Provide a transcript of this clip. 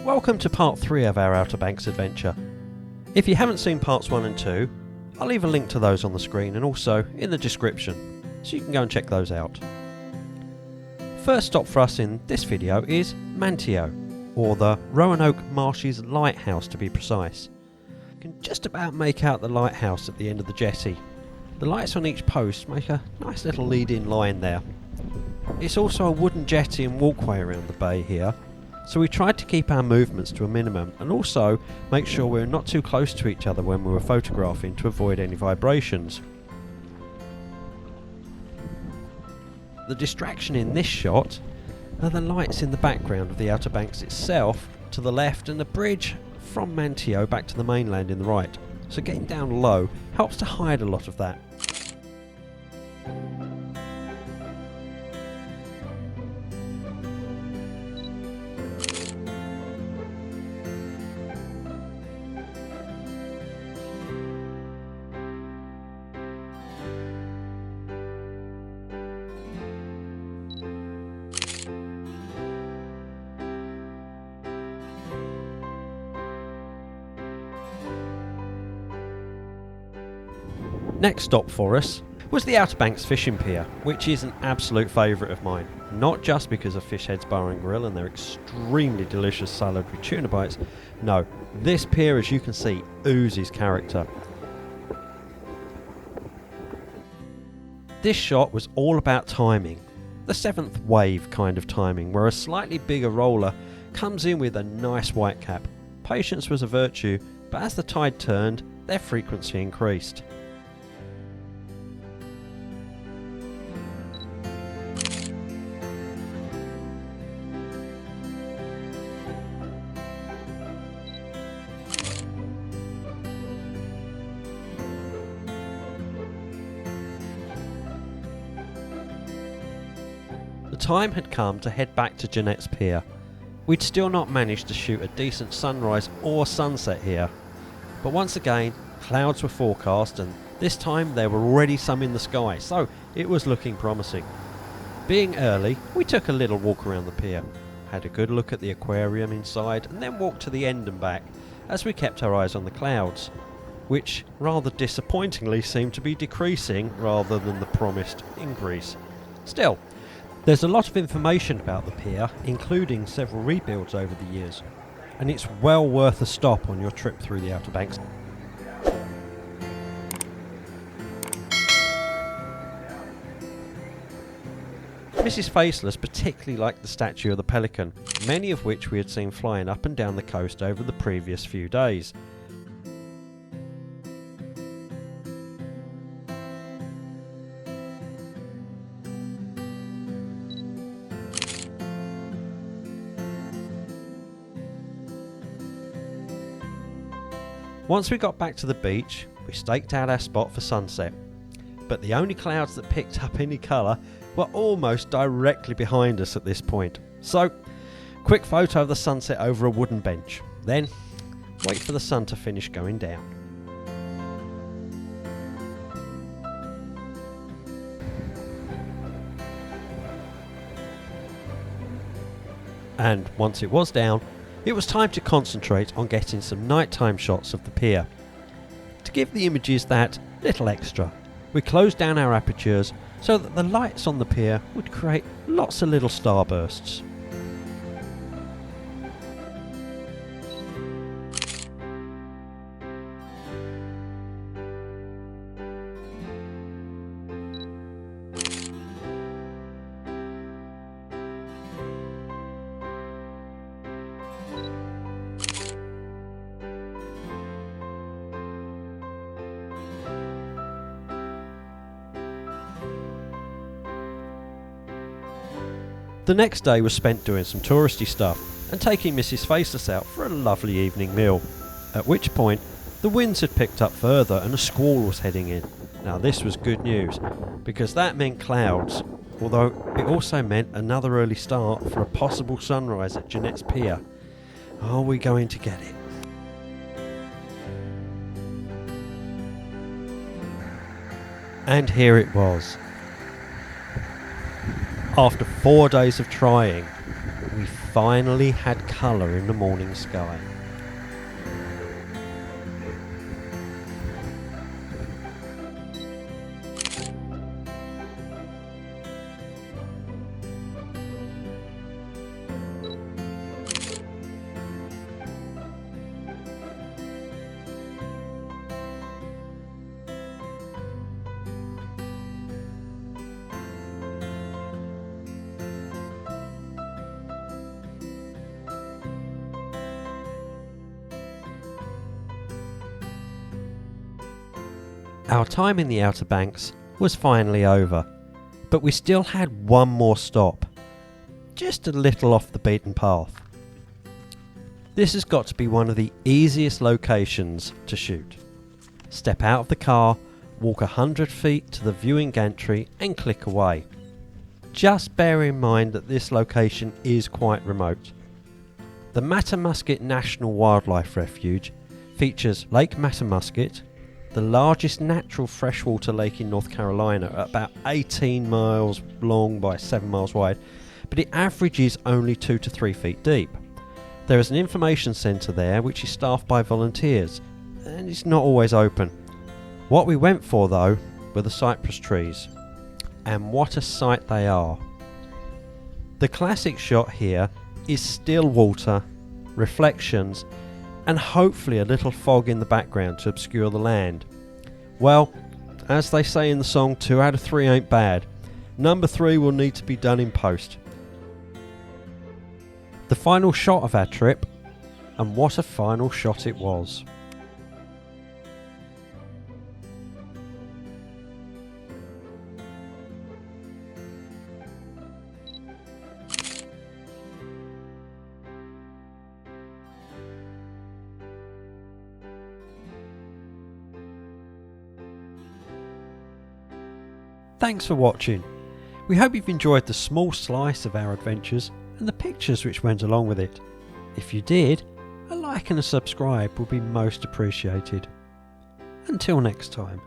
Welcome to part 3 of our Outer Banks adventure. If you haven't seen parts 1 and 2, I'll leave a link to those on the screen and also in the description, so you can go and check those out. First stop for us in this video is Manteo, or the Roanoke Marshes Light House to be precise. You can just about make out the lighthouse at the end of the jetty. The lights on each post make a nice little lead-in line there. It's also a wooden jetty and walkway around the bay here, so we tried to keep our movements to a minimum and also make sure we're not too close to each other when we were photographing to avoid any vibrations. The distraction in this shot are the lights in the background of the Outer Banks itself to the left and the bridge from Manteo back to the mainland in the right, so getting down low helps to hide a lot of that. Next stop for us was the Outer Banks Fishing Pier, which is an absolute favourite of mine. Not just because of Fish Head's Bar and Grill and their extremely delicious salad with tuna bites. No, this pier, as you can see, oozes character. This shot was all about timing. The 7th wave kind of timing, where a slightly bigger roller comes in with a nice white cap. Patience was a virtue, but as the tide turned, their frequency increased. The time had come to head back to Jennette's pier. We'd still not managed to shoot a decent sunrise or sunset here, but once again clouds were forecast and this time there were already some in the sky, so it was looking promising. Being early, we took a little walk around the pier, had a good look at the aquarium inside and then walked to the end and back as we kept our eyes on the clouds, which rather disappointingly seemed to be decreasing rather than the promised increase. Still, there's a lot of information about the pier, including several rebuilds over the years, and it's well worth a stop on your trip through the Outer Banks. Mrs. Faceless particularly liked the statue of the pelican, many of which we had seen flying up and down the coast over the previous few days. Once we got back to the beach, we staked out our spot for sunset, but the only clouds that picked up any colour were almost directly behind us at this point. So, quick photo of the sunset over a wooden bench, then wait for the sun to finish going down. And once it was down, it was time to concentrate on getting some nighttime shots of the pier. To give the images that little extra, we closed down our apertures so that the lights on the pier would create lots of little starbursts. The next day was spent doing some touristy stuff and taking Mrs. Faceless out for a lovely evening meal, at which point the winds had picked up further and a squall was heading in. Now this was good news, because that meant clouds, although it also meant another early start for a possible sunrise at Jennette's pier. Are we going to get it? And here it was. After 4 days of trying, We finally had colour in the morning sky. Our time in the Outer Banks was finally over, but we still had one more stop, just a little off the beaten path. This has got to be one of the easiest locations to shoot. Step out of the car, walk 100 feet to the viewing gantry and click away. Just bear in mind that this location is quite remote. The Mattamuskeet National Wildlife Refuge features Lake Mattamuskeet, the largest natural freshwater lake in North Carolina, at about 18 miles long by 7 miles wide, but it averages only 2 to 3 feet deep. There is an information centre there which is staffed by volunteers, and it's not always open. What we went for though were the cypress trees, and what a sight they are. The classic shot here is still water, reflections, and hopefully a little fog in the background to obscure the land. Well, as they say in the song, 2 out of 3 ain't bad. Number 3 will need to be done in post. The final shot of our trip, and what a final shot it was. Thanks for watching. We hope you've enjoyed the small slice of our adventures and the pictures which went along with it. If you did, a like and a subscribe would be most appreciated. Until next time.